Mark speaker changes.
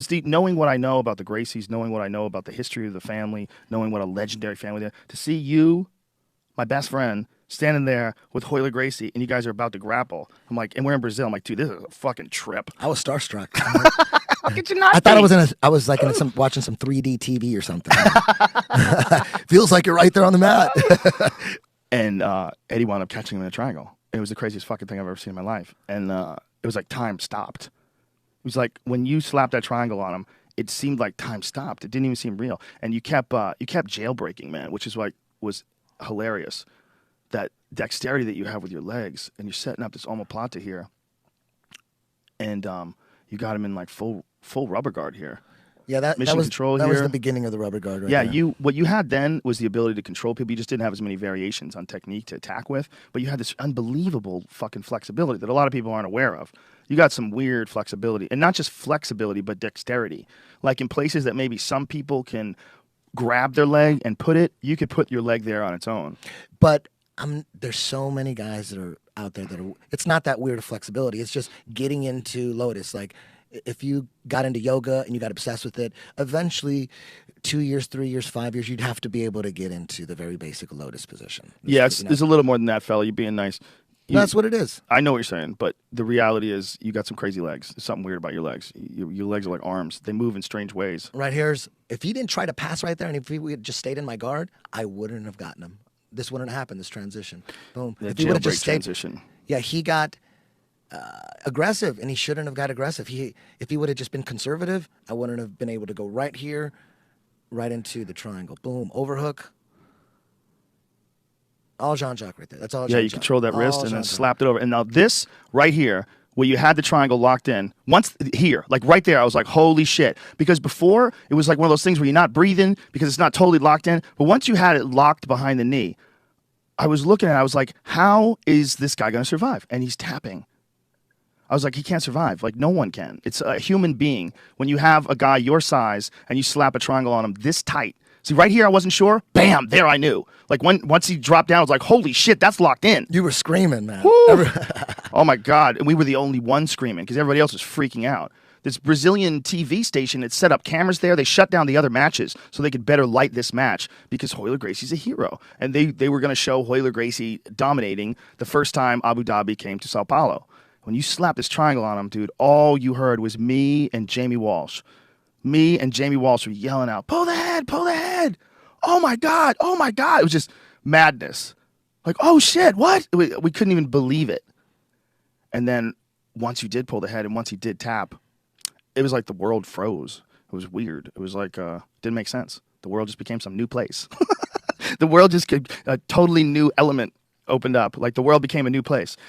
Speaker 1: Steve, knowing what I know about the Gracies, knowing what I know about the history of the family, knowing what a legendary family they are, to see you, my best friend, standing there with Royler Gracie, and you guys are about to grapple. I'm like, and we're in Brazil. I'm like, dude, this is a fucking trip.
Speaker 2: I was starstruck.
Speaker 1: How could you not?
Speaker 2: I thought I was like watching some 3D TV or something. Feels like you're right there on the mat.
Speaker 1: And Eddie wound up catching him in a triangle. It was the craziest fucking thing I've ever seen in my life. And it was like time stopped. It was like when you slapped that triangle on him, it seemed like time stopped. It didn't even seem real. And you kept jailbreaking, man, which is like was hilarious. That dexterity that you have with your legs, and you're setting up this omoplata here, and you got him in like full rubber guard here.
Speaker 2: Yeah, that was the beginning of the rubber guard. Right there.
Speaker 1: What you had then was the ability to control people. You just didn't have as many variations on technique to attack with, but you had this unbelievable fucking flexibility that a lot of people aren't aware of. You got some weird flexibility, and not just flexibility, but dexterity. Like in places that maybe some people can grab their leg and put it, you could put your leg there on its own.
Speaker 2: But there's so many guys that are out there that are. It's not that weird of flexibility. It's just getting into Lotus. Like if you got into yoga and you got obsessed with it, eventually 2 years, 3 years, 5 years, you'd have to be able to get into the very basic Lotus position.
Speaker 1: There's a little more than that, fella. You're being nice.
Speaker 2: That's what it is.
Speaker 1: I know what you're saying, but the reality is you got some crazy legs. There's something weird about your legs. Your legs are like arms. They move in strange ways.
Speaker 2: Right here's, if he didn't try to pass right there and if he had just stayed in my guard, I wouldn't have gotten him. This wouldn't have happened, this transition. Boom.
Speaker 1: The
Speaker 2: if he would have just stayed,
Speaker 1: transition.
Speaker 2: Yeah, he got aggressive, and he shouldn't have got aggressive. If he would have just been conservative, I wouldn't have been able to go right here, right into the triangle. Boom, overhook. All Jean-Jacques right there. That's all Jean-Jacques.
Speaker 1: Yeah, you controlled that wrist and then slapped it over. And now this right here, where you had the triangle locked in, once here, like right there, I was like, holy shit. Because before, it was like one of those things where you're not breathing because it's not totally locked in. But once you had it locked behind the knee, I was looking at it, I was like, how is this guy going to survive? And he's tapping. I was like, he can't survive. Like, no one can. It's a human being. When you have a guy your size and you slap a triangle on him this tight. See, right here, I wasn't sure. Bam, there I knew. Like, once he dropped down, I was like, holy shit, that's locked in.
Speaker 2: You were screaming, man.
Speaker 1: Oh, my God. And we were the only one screaming because everybody else was freaking out. This Brazilian TV station had set up cameras there. They shut down the other matches so they could better light this match because Royler Gracie's a hero. And they were going to show Royler Gracie dominating the first time Abu Dhabi came to Sao Paulo. When you slapped this triangle on him, dude, all you heard was me and Jamie Walsh. Me and Jamie Walsh were yelling out, pull the head, pull the head. Oh, my God, oh, my God. It was just madness. Like, oh, shit, what? We couldn't even believe it. And then once you did pull the head and once he did tap, it was like the world froze. It was weird. It was like, didn't make sense. The world just became some new place. The world just, a totally new element opened up. Like the world became a new place.